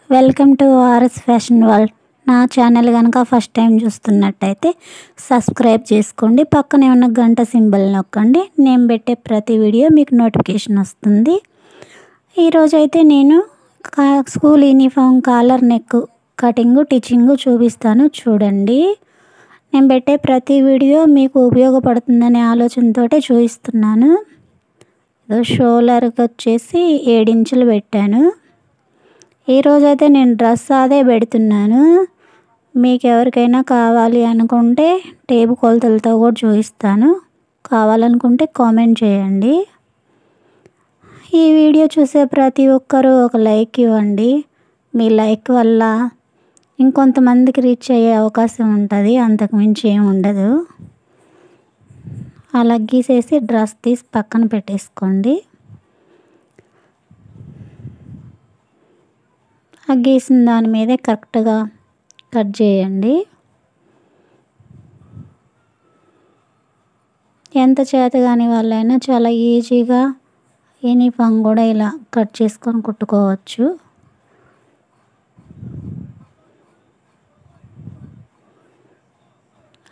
Welcome to RS fashion world. నా channel కనుక first time చూస్తున్నట్టయితే సబ్స్క్రైబ్ చేసుకోండి. పక్కనే ఉన్న గంట సింబల్ నొక్కండి. నేను పెట్టే ప్రతి వీడియో మీకు నోటిఫికేషన్ వస్తుంది. ఈరోజు అయితే నేను school uniform collar neck cutting teaching చూపిస్తాను, చూడండి. నేను పెట్టే ప్రతి వీడియో మీకు ఉపయోగపడుతుందనే ఆలోచనతో చూపిస్తున్నాను. షోల్డర్కి వచ్చేసి 7 ఇంచులు పెట్టాను. ఈరోజైతే నేను డ్రెస్ అదే పెడుతున్నాను. మీకు ఎవరికైనా కావాలి అనుకుంటే టేపు కొలతలతో కూడా చూపిస్తాను. కావాలనుకుంటే కామెంట్ చేయండి. ఈ వీడియో చూసే ప్రతి ఒక్కరూ ఒక లైక్ ఇవ్వండి. మీ లైక్ వల్ల ఇంకొంతమందికి రీచ్ అయ్యే అవకాశం ఉంటుంది, అంతకుమించి ఏమి ఉండదు. అలా గీసేసి డ్రెస్ తీసి పక్కన పెట్టేసుకోండి. ఆ గీసిన దాని మీదే కరెక్ట్గా కట్ చేయండి. ఎంత చేతగాని వాళ్ళైనా చాలా ఈజీగా యూనిఫామ్ కూడా ఇలా కట్ చేసుకొని కుట్టుకోవచ్చు.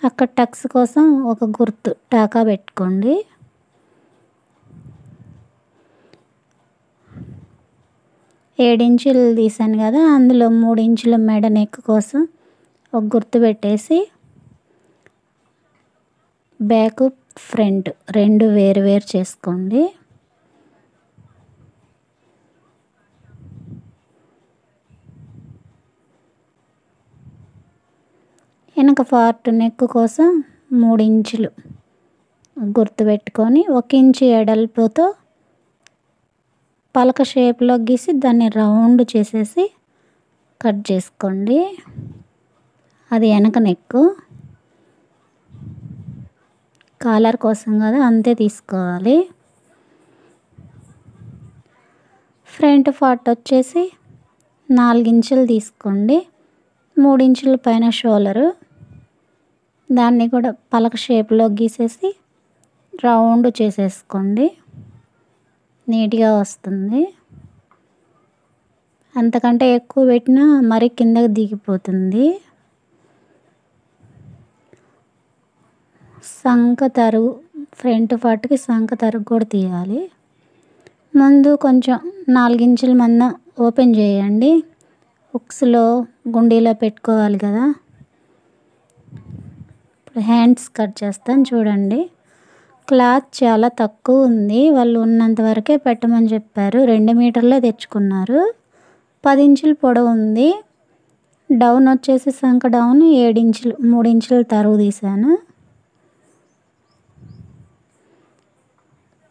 అక్కడ టక్స్ కోసం ఒక గుర్తు టాకా పెట్టుకోండి. ఏడు ఇంచులు తీసాను కదా, అందులో 3 ఇంచుల మెడ నెక్ కోసం ఒక గుర్తు పెట్టేసి బ్యాక్ ఫ్రంట్ రెండు వేరు వేరు చేసుకోండి. వెనక పార్ట్ నెక్ కోసం 3 ఇంచులు గుర్తు పెట్టుకొని 1 ఇంచు ఎడల్పుతో పలక షేప్లో గీసి దాన్ని రౌండ్ చేసేసి కట్ చేసుకోండి. అది వెనక నెక్ కాలర్ కోసం కదా, అంతే తీసుకోవాలి. ఫ్రంట్ పార్ట్ వచ్చేసి 4 ఇంచులు తీసుకోండి. 3 ఇంచుల పైన షోల్డరు, దాన్ని కూడా పలక షేప్లో గీసేసి రౌండ్ చేసేసుకోండి. నీట్గా వస్తుంది. అంతకంటే ఎక్కువ పెట్టినా మరి కిందకి దిగిపోతుంది. సంక తరుగు ఫ్రంట్ పార్ట్కి సంక తరుగు కూడా తీయాలి. ముందు కొంచెం 4 ఇంచుల మందం ఓపెన్ చేయండి. హుక్స్లో గుండీలో పెట్టుకోవాలి కదా. ఇప్పుడు హ్యాండ్స్ కట్ చేస్తాను, చూడండి. క్లాత్ చాలా తక్కువ ఉంది, వాళ్ళు ఉన్నంత వరకే పెట్టమని చెప్పారు. 2 మీటర్లే తెచ్చుకున్నారు. 10 ఇంచులు పొడవు ఉంది. డౌన్ వచ్చేసి సంక డౌన్ 7 ఇంచులు 3 ఇంచులు తరుగు తీసాను.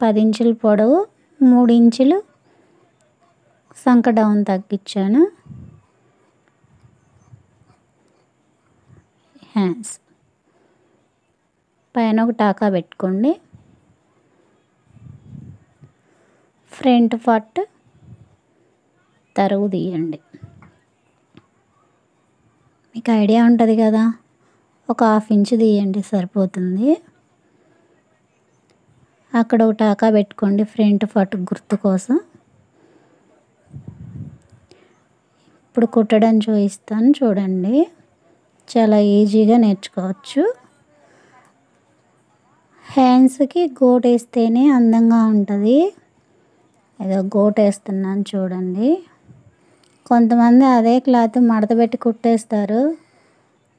10 ఇంచులు పొడవు 3 ఇంచులు సంక డౌన్ తగ్గించాను. హ్యాండ్స్ పైన ఒక టాకా పెట్టుకోండి. ఫ్రంట్ పార్ట్ తరుగు తీయండి. మీకు ఐడియా ఉంటుంది కదా, ఒక 1/2 ఇంచు తీయండి సరిపోతుంది. అక్కడ ఒక టాకా పెట్టుకోండి ఫ్రంట్ పార్ట్ గుర్తు కోసం. ఇప్పుడు కుట్టడం చూపిస్తాను, చూడండి. చాలా ఈజీగా నేర్చుకోవచ్చు. హ్యాండ్స్కి గోట్ వేస్తేనే అందంగా ఉంటుంది. ఏదో గోట్ వేస్తున్నాను, చూడండి. కొంతమంది అదే క్లాత్ మడత పెట్టి కుట్టేస్తారు.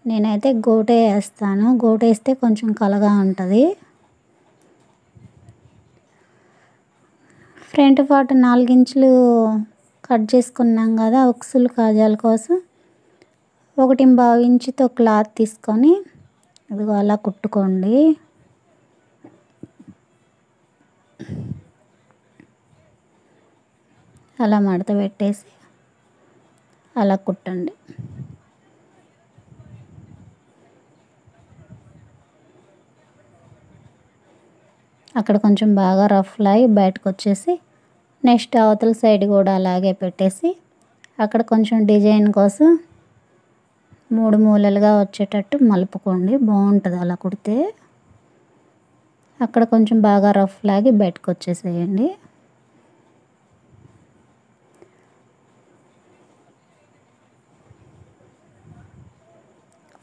నేనైతే గోటే వేస్తాను. గోట్ వేస్తే కొంచెం కలగా ఉంటుంది. ఫ్రంట్ పార్ట్ 4 ఇంచులు కట్ చేసుకున్నాం కదా, ఉక్సులు కాజాల కోసం 1.25 ఇంచుతో క్లాత్ తీసుకొని ఇదిగో అలా కుట్టుకోండి. అలా మడత పెట్టేసి అలా కుట్టండి. అక్కడ కొంచెం బాగా రఫ్ లాగి బయటకు వచ్చేసి నెక్స్ట్ అవతల సైడ్ కూడా అలాగే పెట్టేసి అక్కడ కొంచెం డిజైన్ కోసం 3 మూలలుగా వచ్చేటట్టు మలుపుకోండి. బాగుంటుంది అలా కుడితే. అక్కడ కొంచెం బాగా రఫ్ లాగి బయటకు వచ్చేసేయండి.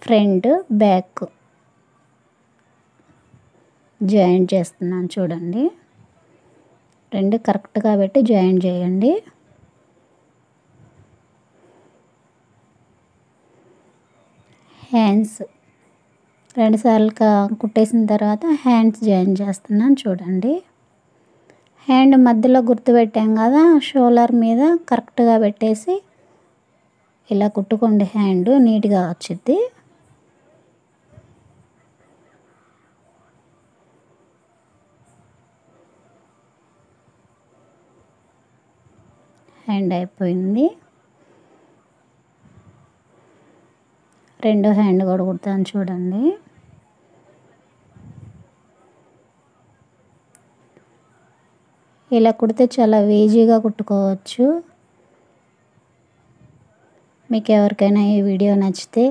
ఫ్రంట్ బ్యాక్ జాయింట్ చేస్తున్నాను చూడండి. రెండు కరెక్ట్గా పెట్టి జాయింట్ చేయండి. హ్యాండ్స్ 2 సార్లు కుట్టేసిన తర్వాత హ్యాండ్స్ జాయిన్ చేస్తున్నాను చూడండి. హ్యాండ్ మధ్యలో గుర్తు పెట్టాం కదా, షోల్డర్ మీద కరెక్ట్గా పెట్టేసి ఇలా కుట్టుకోండి. హ్యాండ్ నీట్గా వచ్చింది. హ్యాండ్ అయిపోయింది. రెండో హ్యాండ్ కూడా కుడతాను చూడండి. ఇలా కుడితే చాలా ఈజీగా కుట్టుకోవచ్చు. మీకు ఎవరికైనా ఈ వీడియో నచ్చితే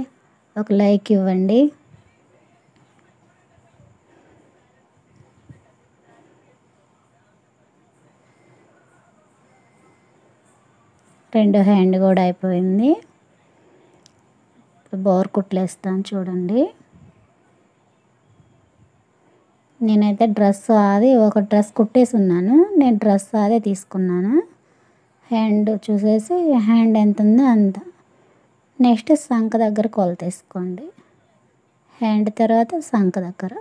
ఒక లైక్ ఇవ్వండి. రెండో హ్యాండ్ కూడా అయిపోయింది. బోర్ కుట్లేస్తాను చూడండి. నేనైతే ఒక డ్రెస్ కుట్టేసి ఉన్నాను. నేను డ్రెస్ అదే తీసుకున్నాను. హ్యాండ్ చూసేసి హ్యాండ్ ఎంత ఉందో అంత. నెక్స్ట్ సంక దగ్గర కొలత తీసుకోండి. హ్యాండ్ తర్వాత సంక దగ్గర.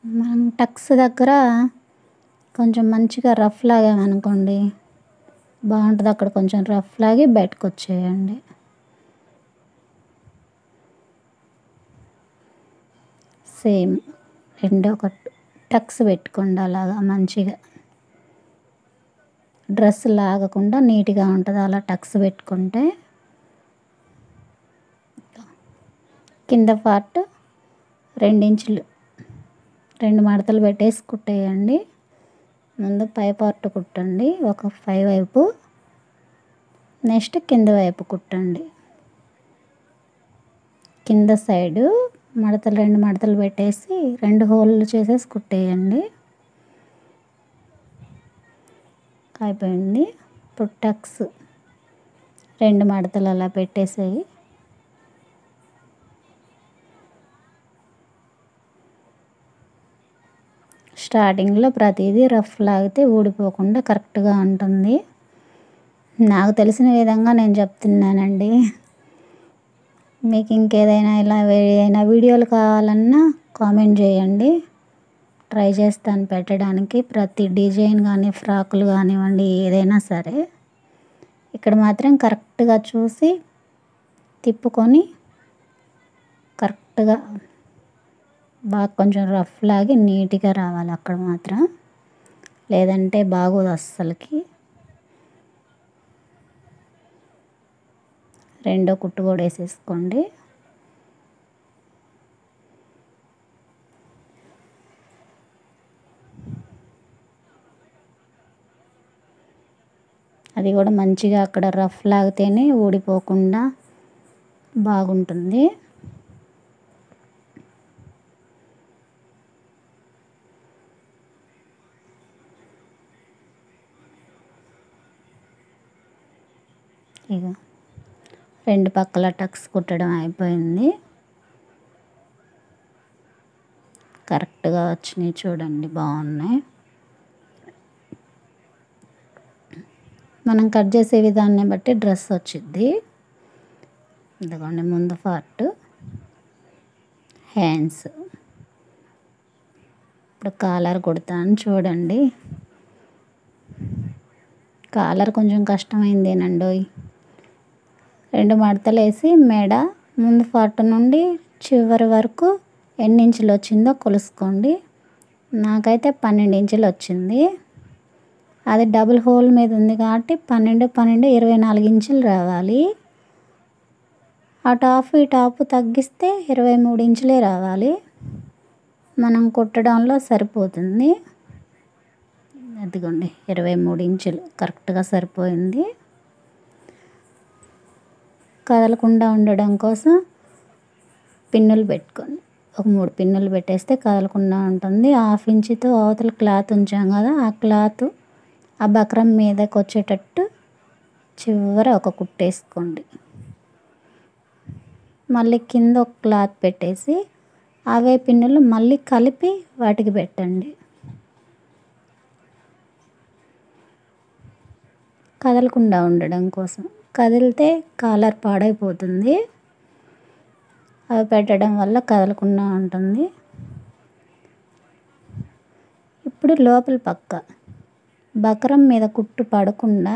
మనం టక్స్ దగ్గర కొంచెం మంచిగా రఫ్ లాగామనుకోండి బాగుంటుంది. అక్కడ కొంచెం రఫ్ లాగి బయటకు వచ్చేయండి. సేమ్ రెండో టక్స్ పెట్టుకోండి. అలాగా మంచిగా డ్రెస్ లాగకుండా నీట్గా ఉంటుంది. అలా టక్స్ పెట్టుకుంటే కింద పార్ట్ 2 ఇంచులు 2 మడతలు పెట్టేసి కుట్టేయండి. ముందు పై పార్ట్ కుట్టండి ఒక పై వైపు, నెక్స్ట్ కింద వైపు కుట్టండి. కింద సైడు 2 మడతలు పెట్టేసి 2 హోల్లు చేసేసి కుట్టేయండి. అయిపోయింది. ఇప్పుడు టక్స్ 2 మడతలు అలా పెట్టేసేయి. స్టార్టింగ్లో ప్రతిదీ రఫ్ లాగితే ఊడిపోకుండా కరెక్ట్గా ఉంటుంది. నాకు తెలిసిన విధంగా నేను చెప్తున్నానండి. మీకు ఇంకేదైనా ఇలా ఏదైనా వీడియోలు కావాలన్నా కామెంట్ చేయండి. ట్రై చేస్తాను పెట్టడానికి. ప్రతి డిజైన్ కానీ ఫ్రాకులు కానివ్వండి ఏదైనా సరే. ఇక్కడ మాత్రం కరెక్ట్గా చూసి తిప్పుకొని కరెక్ట్గా బాగా కొంచెం రఫ్ లాగి నీట్గా రావాలి అక్కడ మాత్రం, లేదంటే బాగోదు అస్సలకి. రెండో కుట్టు కూడా వేసేసుకోండి. అది కూడా మంచిగా అక్కడ రఫ్ లాగితేనే ఊడిపోకుండా బాగుంటుంది. ఇక 2 పక్కల టక్స్ కుట్టడం అయిపోయింది. కరెక్ట్గా వచ్చినాయి చూడండి, బాగున్నాయి. మనం కట్ చేసే విధాన్ని బట్టి డ్రెస్ వచ్చింది. ఇదిగోండి ముందు పార్ట్, హ్యాండ్స్. ఇప్పుడు కాలర్ కుడతాను చూడండి. కాలర్ కొంచెం కష్టమైందేనండి. 2 మడతలు వేసి మెడ ముందు పార్ట్ నుండి చివరి వరకు ఎన్ని ఇంచులు వచ్చిందో కొలుసుకోండి. నాకైతే 12 ఇంచులు వచ్చింది. అది డబుల్ హోల్ మీద ఉంది కాబట్టి 12, 12, 24 ఇంచులు రావాలి. అటు హాఫ్ ఇటు హాఫ్ తగ్గిస్తే 23 ఇంచులే రావాలి. మనం కుట్టడంలో సరిపోతుంది. అదిగోండి 23 ఇంచులు కరెక్ట్గా సరిపోయింది. కదలకుండా ఉండడం కోసం పిన్నులు పెట్టుకోండి. ఒక 3 పిన్నులు పెట్టేస్తే కదలకుండా ఉంటుంది. హాఫ్ ఇంచుతో అవతల క్లాత్ ఉంచాం కదా, ఆ క్లాత్ ఆ బక్రం మీదకి వచ్చేటట్టు చివర ఒక కుట్టేసుకోండి. మళ్ళీ కింద ఒక క్లాత్ పెట్టేసి అవే పిన్నులు మళ్ళీ కలిపి వాటికి పెట్టండి. కదలకుండా ఉండడం కోసం. కదిలితే కాలర్ పాడైపోతుంది. అవి పెట్టడం వల్ల కదలకుండా ఉంటుంది. ఇప్పుడు లోపల పక్క బక్రం మీద కుట్టు పడకుండా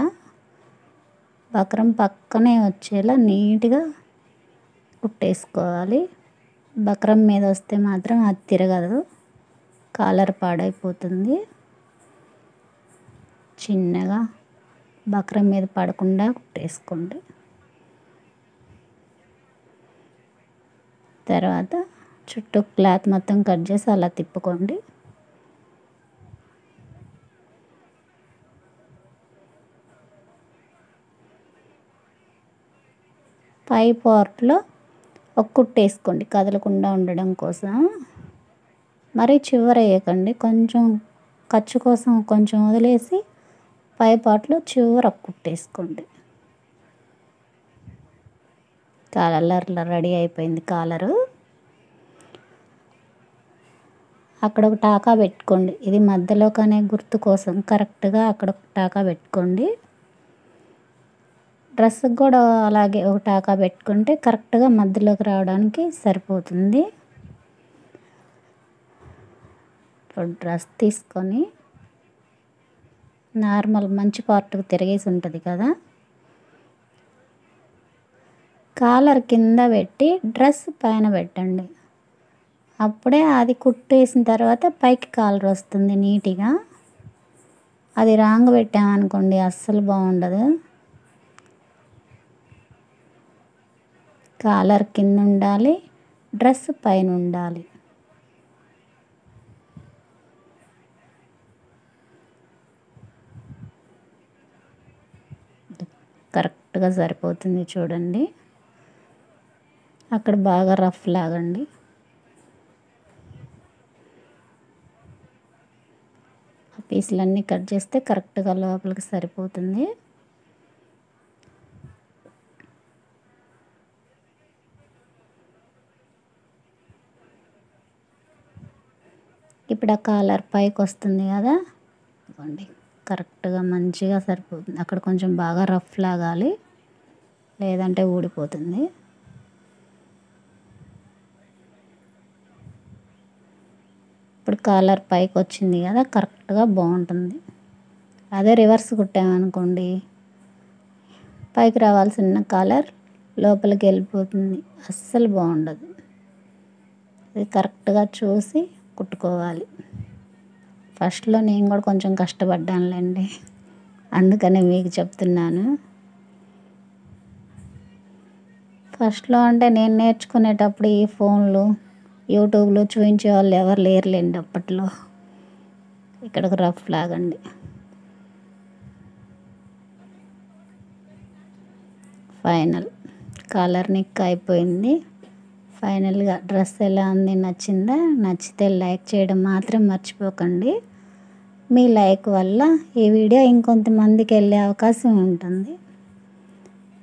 బక్రం పక్కనే వచ్చేలా నీట్గా కుట్టేసుకోవాలి. బక్రం మీద వస్తే మాత్రం అది తిరగదు, కాలర్ పాడైపోతుంది. చిన్నగా బక్రం మీద పడకుండా కుట్టేసుకోండి. తర్వాత చుట్టూ క్లాత్ మొత్తం కట్ చేసి అలా తిప్పుకోండి. పై పార్ట్లో ఒక కుట్టేసుకోండి కదలకుండా ఉండడం కోసం. మరి చివర వేయకండి, కొంచెం ఖర్చు కోసం కొంచెం వదిలేసి పై పార్ట్లో చివర ఒక కుట్టేసుకోండి. కాలర్లో రెడీ అయిపోయింది కాలరు. అక్కడ ఒక టాకా పెట్టుకోండి. ఇది మధ్యలోకనే గుర్తు కోసం కరెక్ట్గా అక్కడ ఒక టాకా పెట్టుకోండి. డ్రెస్కి కూడా అలాగే ఒక టాకా పెట్టుకుంటే కరెక్ట్గా మధ్యలోకి రావడానికి సరిపోతుంది. ఇప్పుడు డ్రెస్ తీసుకొని నార్మల్ మంచి పార్ట్కి తిరిగేసి ఉంటుంది కదా, కాలర్ కింద పెట్టి డ్రెస్ పైన పెట్టండి. అప్పుడే అది కుట్టేసిన తర్వాత పైకి కాలర్ వస్తుంది నీట్గా. అది రాంగ్ పెట్టామనుకోండి అస్సలు బాగుండదు. కాలర్ కింద ఉండాలి, డ్రెస్ పైన ఉండాలి. కరెక్ట్గా సరిపోతుంది చూడండి. అక్కడ బాగా రఫ్ లాగండి. ఆ పీసులన్నీ కట్ చేస్తే కరెక్ట్గా లోపలికి సరిపోతుంది. ఇప్పుడు ఆ కాలర్ పైకి వస్తుంది కదా, ఇవ్వండి కరెక్ట్గా మంచిగా సరిపోతుంది. అక్కడ కొంచెం బాగా రఫ్ లాగాలి, లేదంటే ఊడిపోతుంది. ఇప్పుడు కాలర్ పైకి వచ్చింది కదా, కరెక్ట్గా బాగుంటుంది. అదే రివర్స్ కుట్టామనుకోండి పైకి రావాల్సిన కాలర్ లోపలికి వెళ్ళిపోతుంది, అస్సలు బాగుండదు. ఇది కరెక్ట్గా చూసి కుట్టుకోవాలి. ఫస్ట్లో నేను కూడా కొంచెం కష్టపడ్డానులేండి, అందుకనే మీకు చెప్తున్నాను. ఫస్ట్లో అంటే నేను నేర్చుకునేటప్పుడు ఈ ఫోన్లు యూట్యూబ్లో చూపించే వాళ్ళు ఎవరు లేరులేండి అప్పట్లో. ఇక్కడికి రఫ్ లాగండి. ఫైనల్ కాలర్ నిక్ అయిపోయింది. ఫైనల్గా డ్రెస్ ఎలా ఉంది, నచ్చిందా? నచ్చితే లైక్ చేయడం మాత్రం మర్చిపోకండి. మీ లైక్ వల్ల ఈ వీడియో ఇంకొంతమందికి వెళ్ళే అవకాశం ఉంటుంది.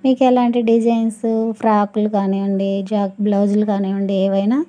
మీకు ఎలాంటి డిజైన్స్ ఫ్రాకులు కానివ్వండి, జాక్ బ్లౌజులు కానివ్వండి, ఏవైనా